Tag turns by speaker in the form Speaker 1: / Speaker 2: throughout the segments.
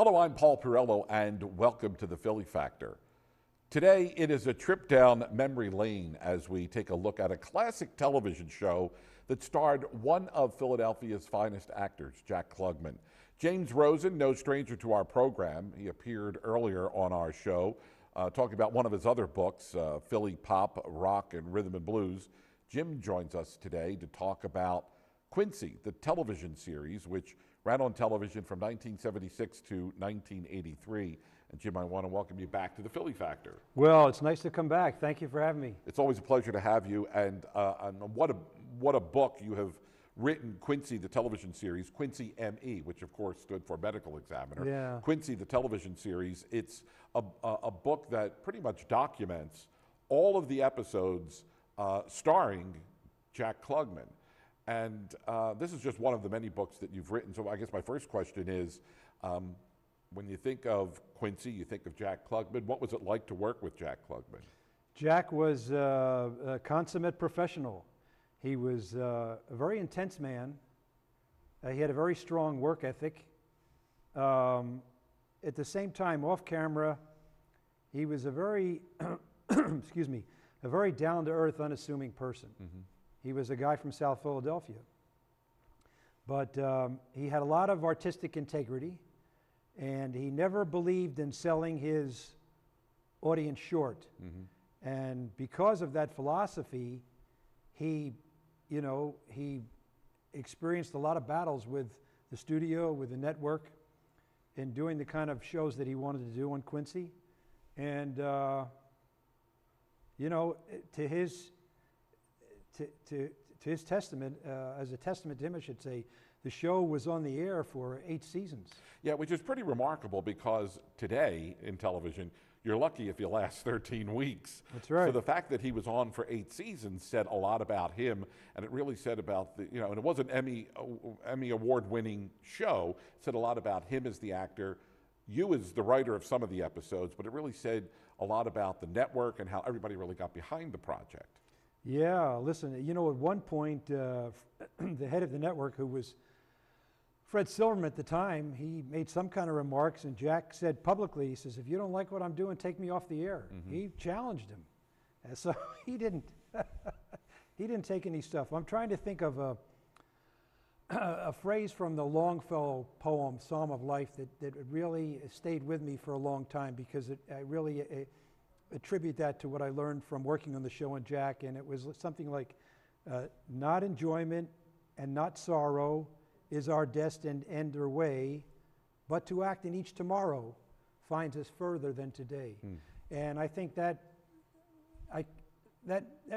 Speaker 1: Hello, I'm Paul Pirello, and welcome to the Philly Factor. Today, it is a trip down memory lane as we take a look at a classic television show that starred one of Philadelphia's finest actors, Jack Klugman. James Rosin, no stranger to our program. He appeared earlier on our show talking about one of his other books, Philly Pop, Rock, and Rhythm and Blues. Jim joins us today to talk about Quincy, the television series, which ran on television from 1976 to 1983. And Jim, I want to welcome you back to the Philly Factor.
Speaker 2: Well, it's nice to come back. Thank you for having me.
Speaker 1: It's always a pleasure to have you. And what a book you have written, Quincy, the television series, Quincy M.E., which of course stood for Medical Examiner.
Speaker 2: Yeah.
Speaker 1: Quincy, the television series. It's a book that pretty much documents all of the episodes starring Jack Klugman. And this is just one of the many books that you've written. So I guess my first question is, when you think of Quincy, you think of Jack Klugman. What was it like to work with Jack Klugman?
Speaker 2: Jack was a consummate professional. He was a very intense man. He had a very strong work ethic. At the same time, off camera, he was a very, excuse me, a very down-to-earth, unassuming person. Mm-hmm. He was a guy from South Philadelphia. But he had a lot of artistic integrity, and he never believed in selling his audience short. Mm-hmm. And because of that philosophy, he experienced a lot of battles with the studio, with the network, in doing the kind of shows that he wanted to do on Quincy. And, to his testament, as a testament to him, I should say, the show was on the air for 8 seasons. Yeah,
Speaker 1: which is pretty remarkable because today in television, you're lucky if you last 13 weeks.
Speaker 2: That's right.
Speaker 1: So the fact that he was on for 8 seasons said a lot about him, and it really said about and it was an Emmy award-winning show. It said a lot about him as the actor, you as the writer of some of the episodes, but it really said a lot about the network and how everybody really got behind the project.
Speaker 2: Yeah, listen, at one point, the head of the network, who was Fred Silverman at the time, he made some kind of remarks, and Jack said publicly, he says, if you don't like what I'm doing, take me off the air. Mm-hmm. He challenged him. And so he didn't take any stuff. I'm trying to think of a phrase from the Longfellow poem, Psalm of Life, that really stayed with me for a long time, because I really attribute that to what I learned from working on the show on Jack, and it was something like, not enjoyment and not sorrow is our destined end or way, but to act in each tomorrow finds us further than today. And I think that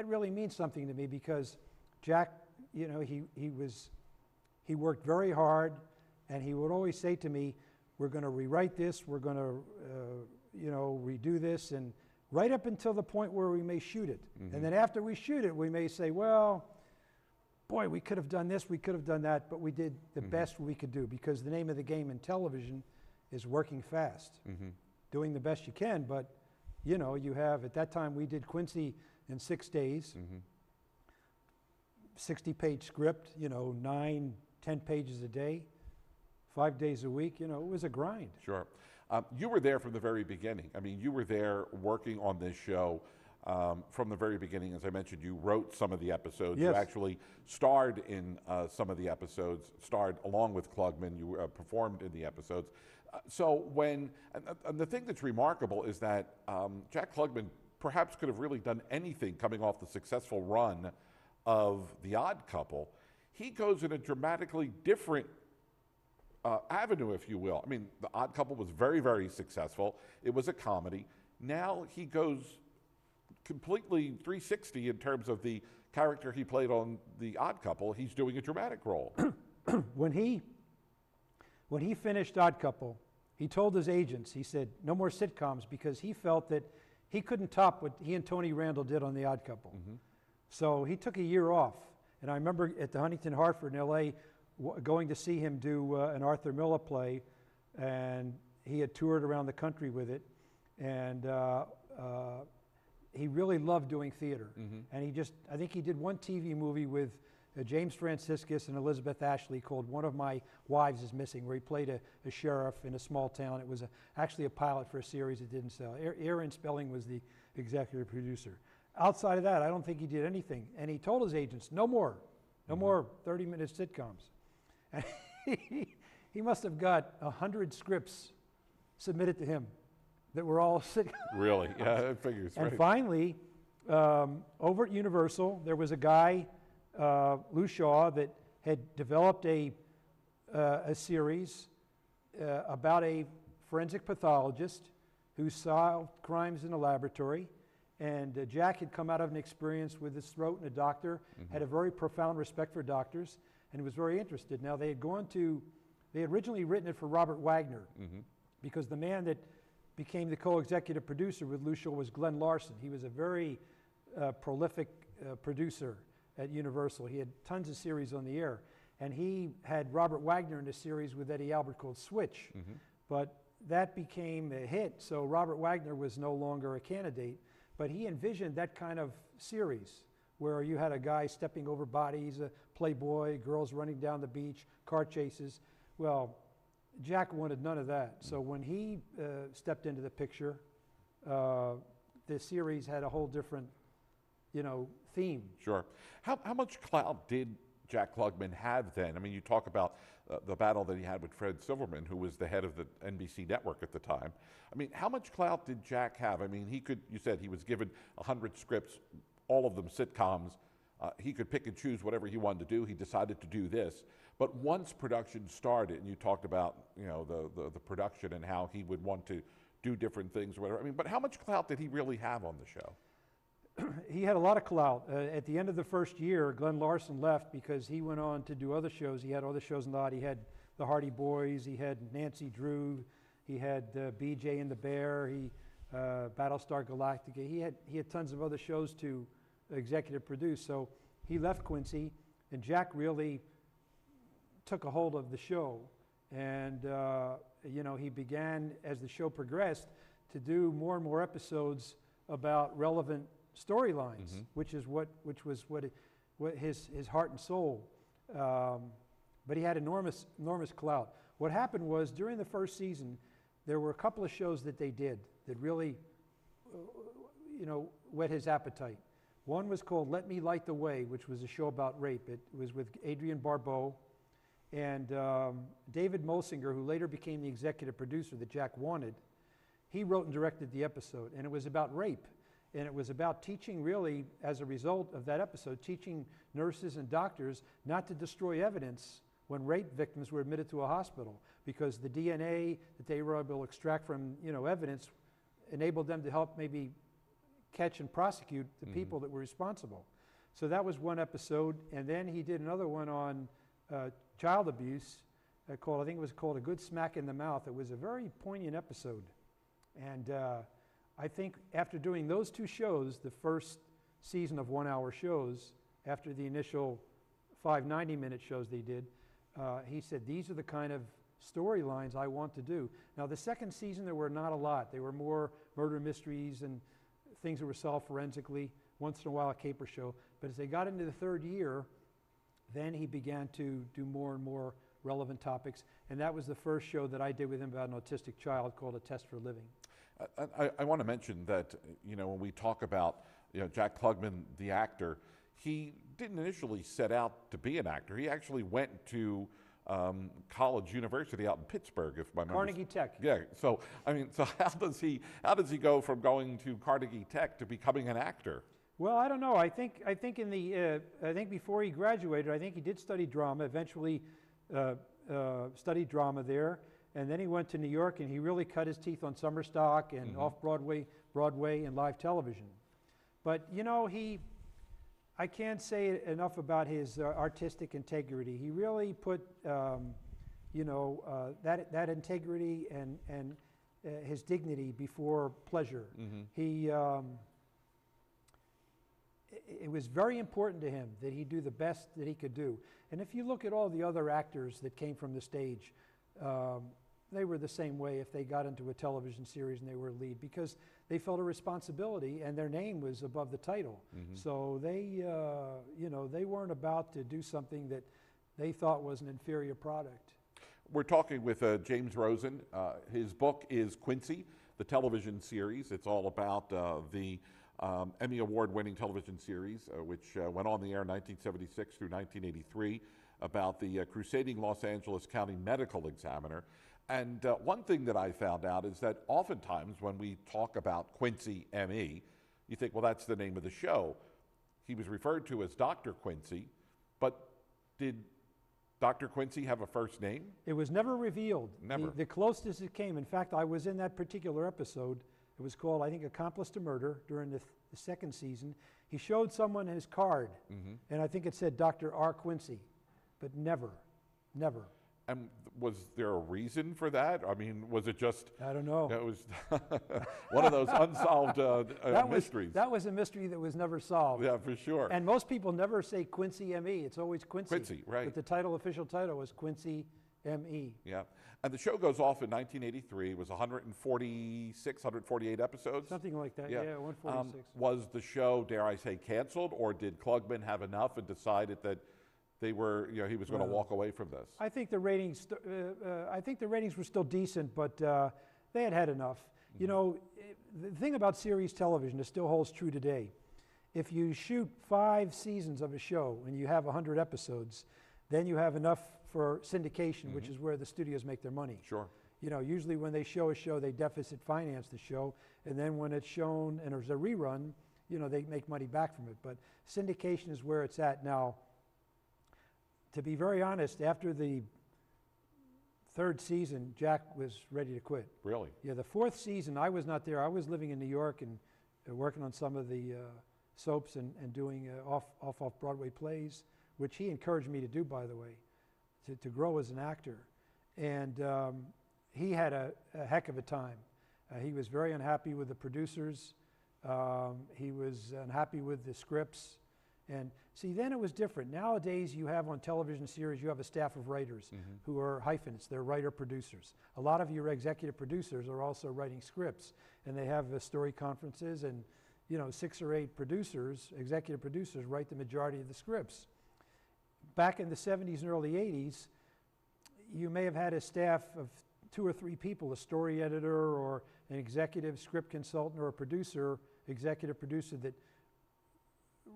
Speaker 2: really means something to me, because Jack, he worked very hard, and he would always say to me, we're going to rewrite this, we're going to redo this, and right up until the point where we may shoot it. Mm-hmm. And then after we shoot it, we may say, well, boy, we could have done this, we could have done that, but we did the mm-hmm. best we could do, because the name of the game in television is working fast, mm-hmm. doing the best you can. But, you have, at that time, we did Quincy in 6 days, mm-hmm. 60-page script, 9, 10 pages a day, 5 days a week, it was a grind.
Speaker 1: Sure. You were there from the very beginning. I mean, you were there working on this show from the very beginning. As I mentioned, you wrote some of the episodes.
Speaker 2: Yes.
Speaker 1: You actually starred in some of the episodes, starred along with Klugman. You performed in the episodes. And the thing that's remarkable is that Jack Klugman perhaps could have really done anything coming off the successful run of The Odd Couple. He goes in a dramatically different avenue, if you will. I mean, The Odd Couple was very, very successful. It was a comedy. Now he goes completely 360 in terms of the character he played on The Odd Couple. He's doing a dramatic role.
Speaker 2: When he finished Odd Couple, he told his agents, he said, no more sitcoms, because he felt that he couldn't top what he and Tony Randall did on The Odd Couple. Mm-hmm. So he took a year off. And I remember at the Huntington Hartford in L.A., going to see him do an Arthur Miller play, and he had toured around the country with it, and he really loved doing theater. Mm-hmm. And I think he did one TV movie with James Franciscus and Elizabeth Ashley, called One of My Wives is Missing, where he played a sheriff in a small town. It was actually a pilot for a series that didn't sell. Aaron Spelling was the executive producer. Outside of that, I don't think he did anything. And he told his agents, no more 30-minute sitcoms. And he must have got 100 scripts submitted to him that were all sitcoms.
Speaker 1: Really? Yeah, that figures.
Speaker 2: And
Speaker 1: right.
Speaker 2: finally, over at Universal, there was a guy, Lou Shaw, that had developed a series about a forensic pathologist who solved crimes in a laboratory. And Jack had come out of an experience with his throat and a doctor, had a very profound respect for doctors, and was very interested. Now, they had originally written it for Robert Wagner, because the man that became the co-executive producer with Lou Shaw was Glenn Larson. He was a very prolific producer at Universal. He had tons of series on the air. And he had Robert Wagner in a series with Eddie Albert called Switch. But that became a hit, so Robert Wagner was no longer a candidate. But he envisioned that kind of series where you had a guy stepping over bodies, a playboy, girls running down the beach, car chases. Well, Jack wanted none of that. So when he stepped into the picture, the series had a whole different, theme.
Speaker 1: Sure. How much clout did Jack Klugman have then? I mean, you talk about the battle that he had with Fred Silverman, who was the head of the NBC network at the time. I mean, how much clout did Jack have? I mean, you said he was given 100 scripts, all of them sitcoms. He could pick and choose whatever he wanted to do. He decided to do this. But once production started, and you talked about, the production and how he would want to do different things or whatever. I mean, but how much clout did he really have on the show?
Speaker 2: He had a lot of clout. At the end of the first year, Glenn Larson left because he went on to do other shows. He had other shows in the lot. He had the Hardy Boys. He had Nancy Drew. He had BJ and the Bear. Battlestar Galactica. He had tons of other shows to executive produce. So he left Quincy, and Jack really took a hold of the show. And he began, as the show progressed, to do more and more episodes about relevant storylines, which was his heart and soul. But he had enormous clout. What happened was, during the first season, there were a couple of shows that they did that really, whet his appetite. One was called Let Me Light the Way, which was a show about rape. It was with Adrienne Barbeau and David Molsinger, who later became the executive producer that Jack wanted. He wrote and directed the episode, and it was about rape. And it was about teaching, really, as a result of that episode, teaching nurses and doctors not to destroy evidence when rape victims were admitted to a hospital, because the DNA that they were able to extract from, evidence enabled them to help maybe catch and prosecute the people that were responsible. So that was one episode, and then he did another one on child abuse, I think it was called A Good Smack in the Mouth. It was a very poignant episode. And I think after doing those two shows, the first season of 1-hour shows, after the initial 5 90-minute shows they did, he said, these are the kind of storylines I want to do. Now, the second season, there were not a lot. They were more murder mysteries and things that were solved forensically, once in a while a caper show. But as they got into the third year, then he began to do more and more relevant topics. And that was the first show that I did with him about an autistic child, called A Test for Living.
Speaker 1: I want to mention that, when we talk about, Jack Klugman, the actor, he didn't initially set out to be an actor. He actually went to college, university out in Pittsburgh, if my memory.
Speaker 2: Carnegie Tech.
Speaker 1: Yeah. So how does he go from going to Carnegie Tech to becoming an actor?
Speaker 2: Well, I don't know. I think before he graduated, I think he did study drama. Eventually, studied drama there. And then he went to New York, and he really cut his teeth on summer stock and off-Broadway, and live television. But, I can't say enough about his artistic integrity. He really put, that integrity and his dignity before pleasure. It was very important to him that he do the best that he could do. And if you look at all the other actors that came from the stage, they were the same way if they got into a television series and they were a lead, because they felt a responsibility and their name was above the title. So they, you know, they weren't about to do something that they thought was an inferior product.
Speaker 1: We're talking with James Rosin. His book is Quincy, the television series. It's all about the Emmy Award-winning television series, which went on the air in 1976 through 1983, about the crusading Los Angeles County medical examiner. And one thing that I found out is that oftentimes when we talk about Quincy M.E., you think, well, that's the name of the show. He was referred to as Dr. Quincy, but did Dr. Quincy have a first name?
Speaker 2: It was never revealed.
Speaker 1: Never.
Speaker 2: The closest it came, in fact, I was in that particular episode. It was called, I think, Accomplice to Murder during the second season. He showed someone his card, and I think it said Dr. R. Quincy, but never.
Speaker 1: And was there a reason for that? I mean, was it just...
Speaker 2: I don't know.
Speaker 1: It was one of those unsolved mysteries.
Speaker 2: That was a mystery that was never solved.
Speaker 1: Yeah, for sure.
Speaker 2: And most people never say Quincy M.E. It's always Quincy.
Speaker 1: Quincy, right.
Speaker 2: But the official title was Quincy M.E.
Speaker 1: Yeah. And the show goes off in 1983. It was 146, 148 episodes.
Speaker 2: Something like that, yeah, 146.
Speaker 1: Was the show, dare I say, canceled, or did Klugman have enough and decided that they were, you know, he was going to walk away from this?
Speaker 2: I think the ratings, were still decent, but they had enough. You know, the thing about series television, it still holds true today. If you shoot 5 seasons of a show and you have 100 episodes, then you have enough for syndication, which is where the studios make their money.
Speaker 1: Sure.
Speaker 2: You know, usually when they show a show, they deficit finance the show, and then when it's shown and there's a rerun, you know, they make money back from it. But syndication is where it's at now. To be very honest, after the 3rd season, Jack was ready to quit.
Speaker 1: Really?
Speaker 2: Yeah, the 4th season, I was not there. I was living in New York and working on some of the soaps and doing off-Broadway plays, which he encouraged me to do, by the way, to grow as an actor. And he had a heck of a time. He was very unhappy with the producers. He was unhappy with the scripts. And see, then it was different. Nowadays, you have on television series, you have a staff of writers who are hyphens. They're writer-producers. A lot of your executive producers are also writing scripts, and they have story conferences, and you know, 6 or 8 producers, executive producers, write the majority of the scripts. Back in the 70s and early 80s, you may have had a staff of 2 or 3 people, a story editor or an executive script consultant or a producer, executive producer that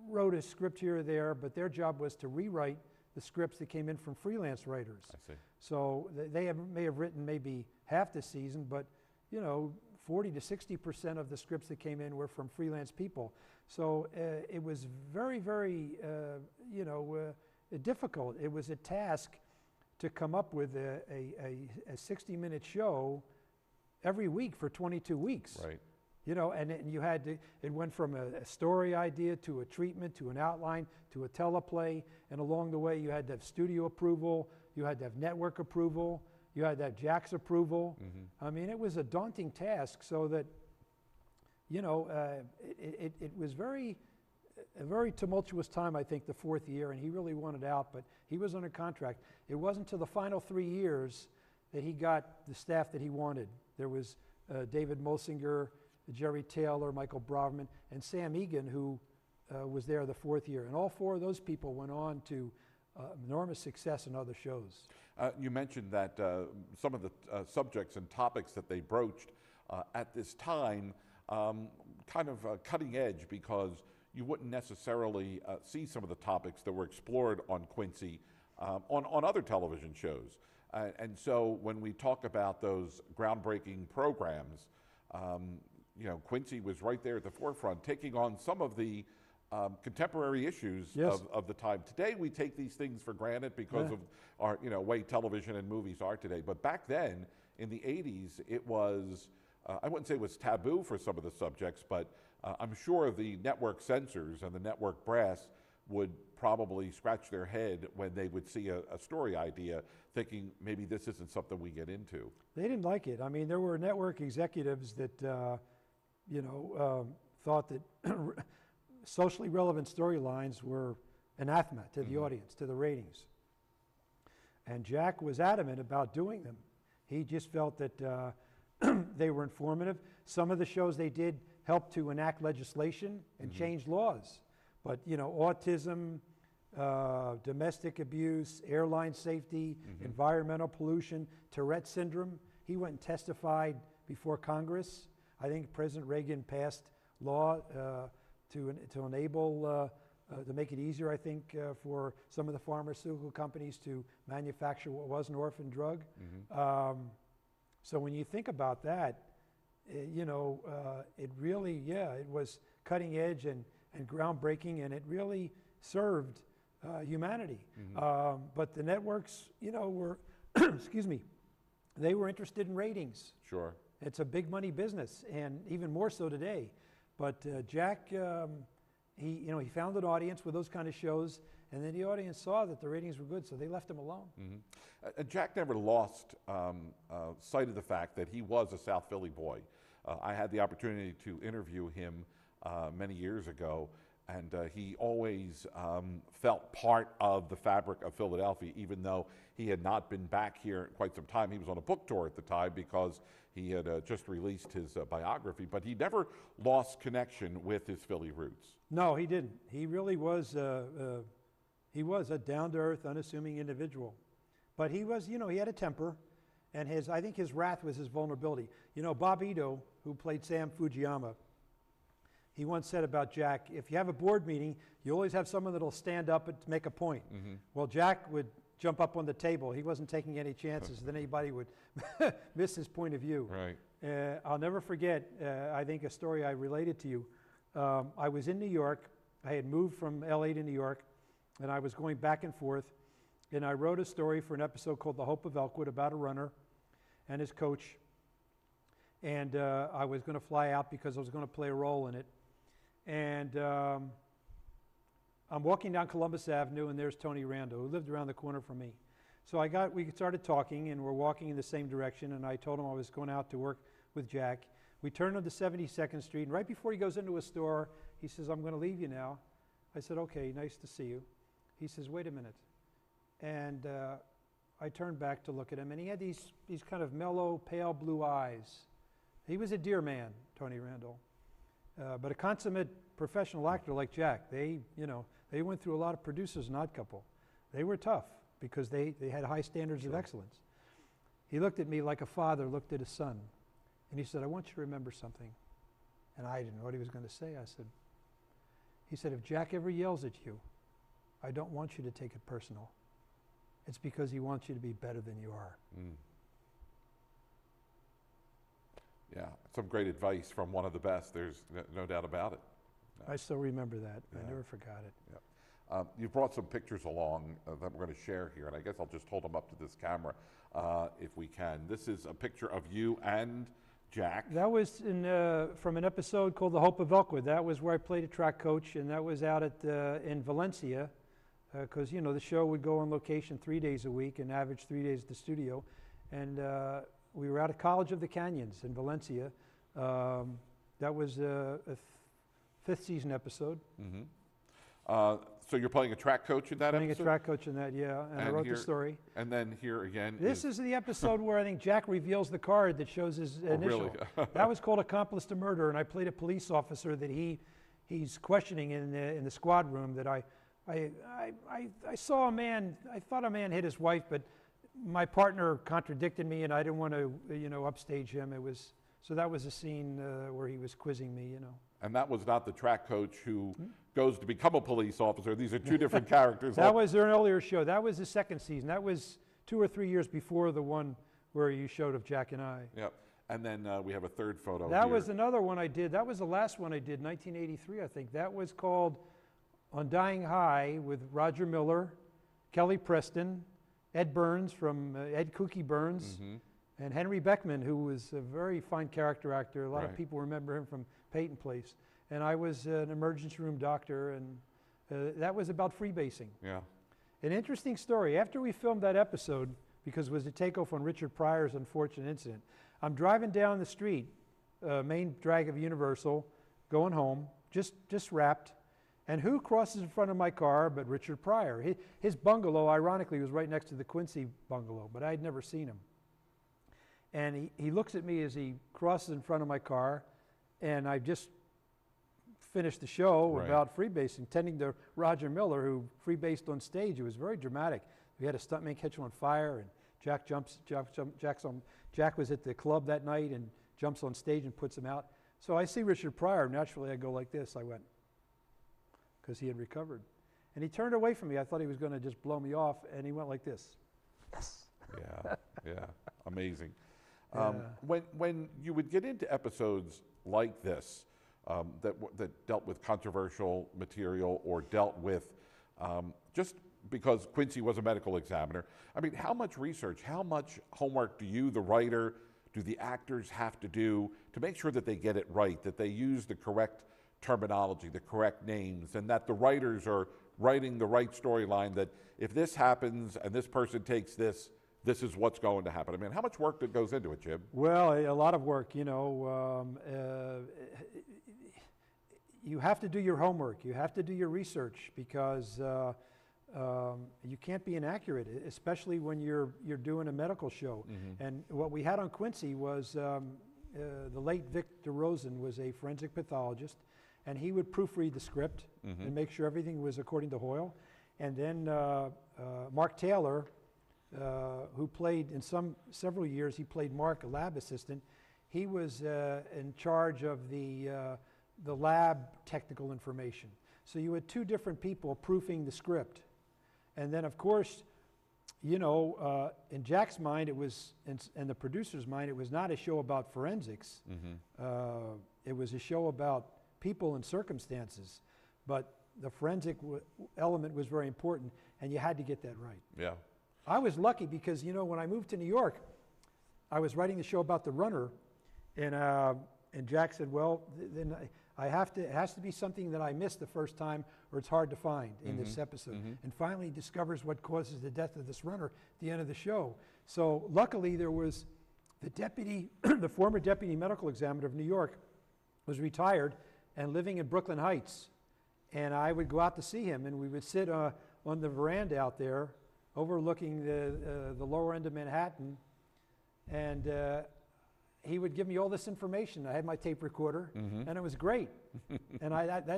Speaker 2: wrote a script here or there, but their job was to rewrite the scripts that came in from freelance writers.
Speaker 1: I see.
Speaker 2: So they may have written maybe half the season, but you know, 40 to 60% of the scripts that came in were from freelance people. So it was very, very, you know, difficult. It was a task to come up with a 60-minute show every week for 22 weeks.
Speaker 1: Right.
Speaker 2: You know, and you had to, it went from a story idea to a treatment to an outline to a teleplay, and along the way you had to have studio approval, you had to have network approval, you had to have Jack's approval. I mean, it was a daunting task, so that, you know, it was a very tumultuous time, I think, the 4th year, and he really wanted out, but he was under contract. It wasn't until the final 3 years that he got the staff that he wanted. There was David Molsinger, Jerry Taylor, Michael Braverman, and Sam Egan, who was there the 4th year. And all 4 of those people went on to enormous success in other shows.
Speaker 1: You mentioned that some of the subjects and topics that they broached at this time, kind of cutting edge, because you wouldn't necessarily see some of the topics that were explored on Quincy on other television shows. And so when we talk about those groundbreaking programs, you know, Quincy was right there at the forefront, taking on some of the contemporary issues of the time. Today, we take these things for granted because of our, you know, way television and movies are today. But back then, in the 80s, it was, I wouldn't say it was taboo for some of the subjects, but I'm sure the network censors and the network brass would probably scratch their head when they would see a story idea, thinking maybe this isn't something we get into.
Speaker 2: They didn't like it. I mean, there were network executives that, you know, thought that socially relevant storylines were anathema to the audience, to the ratings. And Jack was adamant about doing them. He just felt that they were informative. Some of the shows they did helped to enact legislation and change laws. But, you know, autism, domestic abuse, airline safety, environmental pollution, Tourette syndrome. He went and testified before Congress. I think President Reagan passed law to enable, to make it easier, I think, for some of the pharmaceutical companies to manufacture what was an orphan drug. So when you think about that, you know, it really, it was cutting edge and groundbreaking, and it really served humanity. But the networks, you know, were, excuse me, they were interested in ratings.
Speaker 1: Sure.
Speaker 2: It's a big money business, and even more so today. But Jack, he found an audience with those kind of shows, and then the audience saw that the ratings were good, so they left him alone.
Speaker 1: Jack never lost sight of the fact that he was a South Philly boy. I had the opportunity to interview him many years ago, and he always felt part of the fabric of Philadelphia, even though he had not been back here in quite some time. He was on a book tour at the time because he had just released his biography, but he never lost connection with his Philly roots.
Speaker 2: No, he didn't. He really was, he was a down-to-earth, unassuming individual. But he was, you know, he had a temper, and I think his wrath was his vulnerability. You know, Bob Ito, who played Sam Fujiyama, he once said about Jack, if you have a board meeting, you always have someone that'll stand up and make a point. Well, Jack would jump up on the table. He wasn't taking any chances that anybody would miss his point of view.
Speaker 1: Right.
Speaker 2: I'll never forget, I think a story I related to you. I was in New York. I had moved from LA to New York, and I was going back and forth, and I wrote a story for an episode called The Hope of Elkwood about a runner and his coach, and I was going to fly out because I was going to play a role in it. And I'm walking down Columbus Avenue, and there's Tony Randall, who lived around the corner from me. So we started talking, and we're walking in the same direction, and I told him I was going out to work with Jack. We turned onto 72nd Street, and right before he goes into a store, he says, I'm going to leave you now. I said, okay, nice to see you. He says, wait a minute. And I turned back to look at him, and he had these kind of mellow, pale blue eyes. He was a dear man, Tony Randall. But a consummate professional actor like Jack, they went through a lot of producers in Odd Couple. They were tough because they had high standards of excellence. He looked at me like a father looked at his son, and he said, I want you to remember something. And I didn't know what he was going to say. He said, if Jack ever yells at you, I don't want you to take it personal. It's because he wants you to be better than you are.
Speaker 1: Yeah, some great advice from one of the best. There's no doubt about it.
Speaker 2: I still remember that. I never forgot it.
Speaker 1: Yeah. You've brought some pictures along that we're going to share here, and I guess I'll just hold them up to this camera if we can. This is a picture of you and Jack.
Speaker 2: That was from an episode called The Hope of Elkwood. That was where I played a track coach, and that was out in Valencia, because you know the show would go on location 3 days a week and average 3 days at the studio, and we were out at College of the Canyons in Valencia. That was a fifth season episode.
Speaker 1: So you're playing a track coach in that episode?
Speaker 2: Playing a track coach in that, yeah, and I wrote the story.
Speaker 1: And then here again
Speaker 2: This is the episode where I think Jack reveals the card that shows his initial.
Speaker 1: Really?
Speaker 2: That was called Accomplice to Murder, and I played a police officer that he's questioning in the squad room. That I saw a man. I thought a man hit his wife, but my partner contradicted me, and I didn't want to upstage him. So that was a scene where he was quizzing me,
Speaker 1: And that was not the track coach who goes to become a police officer. These are two different characters.
Speaker 2: That was an earlier show. That was the second season. That was 2 or 3 years before the one where you showed of Jack and I.
Speaker 1: Yep. And then we have a third photo
Speaker 2: That
Speaker 1: here.
Speaker 2: was another one I did. That was the last one I did, 1983, I think. That was called On Dying High with Roger Miller, Kelly Preston, Ed Burns from Ed Kooky Burns, and Henry Beckman, who was a very fine character actor. A lot of people remember him from Peyton Place. And I was an emergency room doctor, and that was about freebasing.
Speaker 1: Yeah.
Speaker 2: An interesting story. After we filmed that episode, because it was a takeoff on Richard Pryor's unfortunate incident, I'm driving down the street, main drag of Universal, going home, just wrapped, and who crosses in front of my car but Richard Pryor? His bungalow, ironically, was right next to the Quincy bungalow, but I had never seen him. And he looks at me as he crosses in front of my car, and I just finished the show about freebasing, tending to Roger Miller, who freebased on stage. It was very dramatic. We had a stuntman catch him on fire, and Jack was at the club that night and jumps on stage and puts him out. So I see Richard Pryor. Naturally, I go like this. I went, because he had recovered. And he turned away from me. I thought he was going to just blow me off, and he went like this. Yes.
Speaker 1: Yeah, amazing.
Speaker 2: Yeah.
Speaker 1: When you would get into episodes like this, that dealt with controversial material or dealt with just because Quincy was a medical examiner, I mean, how much research, how much homework do you, the writer, do the actors have to do to make sure that they get it right, that they use the correct terminology, the correct names, and that the writers are writing the right storyline, that if this happens and this person takes this, this is what's going to happen? I mean, how much work that goes into it, Jim?
Speaker 2: Well, a lot of work, you know. You have to do your homework. You have to do your research, because you can't be inaccurate, especially when you're doing a medical show. Mm-hmm. And what we had on Quincy was the late Victor Rosin was a forensic pathologist, and he would proofread the script mm-hmm. and make sure everything was according to Hoyle. And then Mark Taylor, who played in several years, he played Mark, a lab assistant. He was in charge of the lab technical information. So you had two different people proofing the script. And then, of course, you know, in Jack's mind, it was, and the producer's mind, it was not a show about forensics. Mm-hmm. It was a show about people and circumstances. But the forensic element was very important, and you had to get that right.
Speaker 1: Yeah.
Speaker 2: I was lucky because, you know, when I moved to New York, I was writing the show about the runner, and Jack said, well, then it has to be something that I missed the first time, or it's hard to find in mm-hmm. this episode. Mm-hmm. And finally he discovers what causes the death of this runner at the end of the show. So luckily there was the deputy, the former deputy medical examiner of New York was retired and living in Brooklyn Heights. And I would go out to see him, and we would sit on the veranda out there overlooking the lower end of Manhattan, and he would give me all this information. I had my tape recorder, mm-hmm. and it was great. And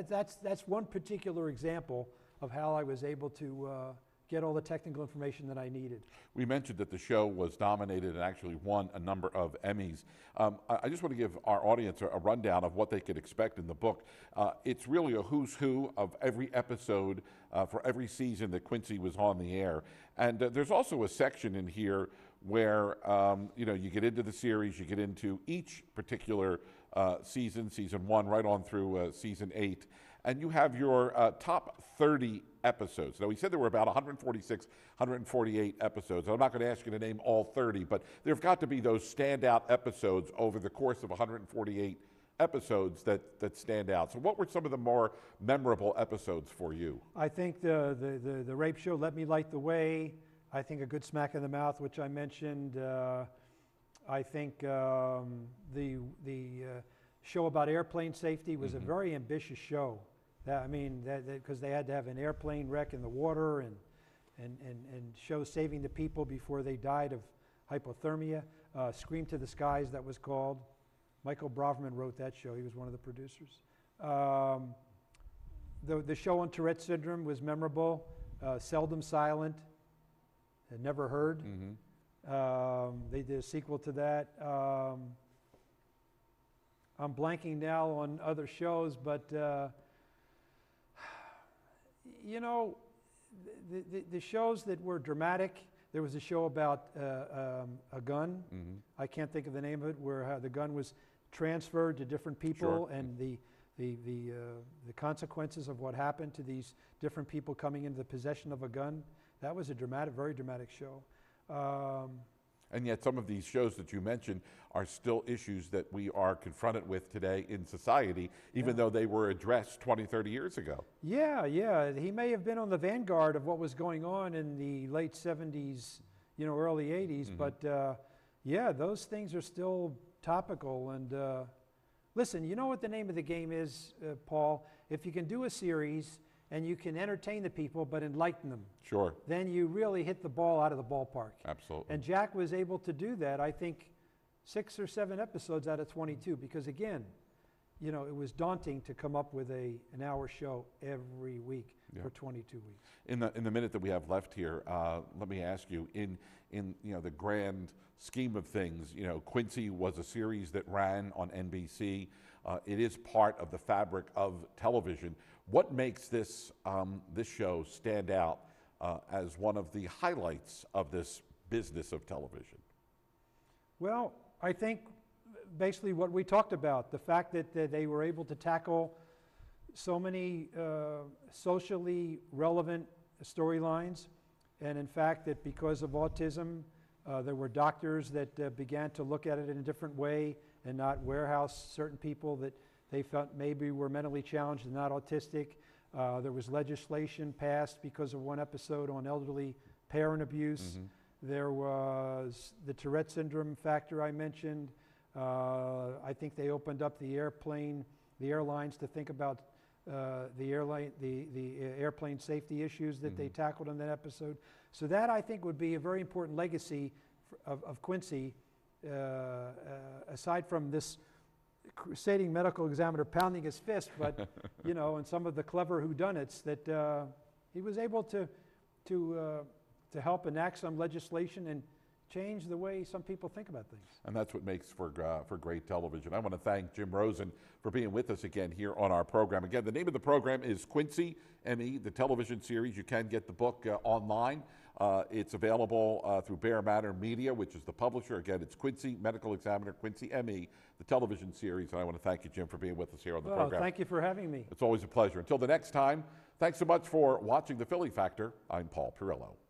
Speaker 2: that's one particular example of how I was able to get all the technical information that I needed.
Speaker 1: We mentioned that the show was nominated and actually won a number of Emmys. I just want to give our audience a rundown of what they could expect in the book. It's really a who's who of every episode for every season that Quincy was on the air. And there's also a section in here where you know, you get into the series, you get into each particular season 1 right on through season 8, and you have your top 30 episodes. Now, we said there were about 146, 148 episodes. I'm not going to ask you to name all 30, but there have got to be those standout episodes over the course of 148 episodes that stand out. So what were some of the more memorable episodes for you?
Speaker 2: I think the rape show, Let Me Light the Way. I think A Good Smack in the Mouth, which I mentioned. I think the show about airplane safety was mm-hmm. a very ambitious show. Because they had to have an airplane wreck in the water and show saving the people before they died of hypothermia. Scream to the Skies, that was called. Michael Braverman wrote that show. He was one of the producers. The show on Tourette syndrome was memorable. Seldom Silent. Never Heard. Mm-hmm. They did a sequel to that. I'm blanking now on other shows, but you know, the shows that were dramatic. There was a show about a gun. Mm-hmm. I can't think of the name of it, where the gun was transferred to different people, sure. and the consequences of what happened to these different people coming into the possession of a gun. That was a very dramatic show.
Speaker 1: And yet some of these shows that you mentioned are still issues that we are confronted with today in society, even though they were addressed 20, 30 years ago.
Speaker 2: Yeah. He may have been on the vanguard of what was going on in the late 70s, you know, early 80s, mm-hmm. but yeah, those things are still topical. And listen, you know what the name of the game is, Paul? If you can do a series and you can entertain the people but enlighten them,
Speaker 1: sure,
Speaker 2: then you really hit the ball out of the ballpark.
Speaker 1: Absolutely.
Speaker 2: And Jack was able to do that. I think 6 or 7 episodes out of 22 because, again, you know, it was daunting to come up with an hour show every week for 22 weeks.
Speaker 1: In the minute that we have left here, let me ask you, in you know, the grand scheme of things, you know, Quincy was a series that ran on NBC. It is part of the fabric of television. What makes this this show stand out as one of the highlights of this business of television?
Speaker 2: Well, I think basically what we talked about, the fact that they were able to tackle so many socially relevant storylines, and in fact that because of autism, there were doctors that began to look at it in a different way and not warehouse certain people that they felt maybe were mentally challenged and not autistic. There was legislation passed because of one episode on elderly parent abuse. There was the Tourette syndrome factor I mentioned. I think they opened up the airlines to think about the airplane safety issues that they tackled in that episode. So that, I think, would be a very important legacy of Quincy, aside from this crusading medical examiner pounding his fist, but you know, and some of the clever whodunits that he was able to help enact some legislation and change the way some people think about things.
Speaker 1: And that's what makes for great television. I want to thank Jim Rosin for being with us again here on our program. Again, the name of the program is Quincy M.E., the television series. You can get the book online. It's available through Bear Manor Media, which is the publisher. Again, it's Quincy Medical Examiner, Quincy M.E., the television series. And I want to thank you, Jim, for being with us here on the program.
Speaker 2: Thank you for having me.
Speaker 1: It's always a pleasure. Until the next time, thanks so much for watching The Philly Factor. I'm Paul Pirillo.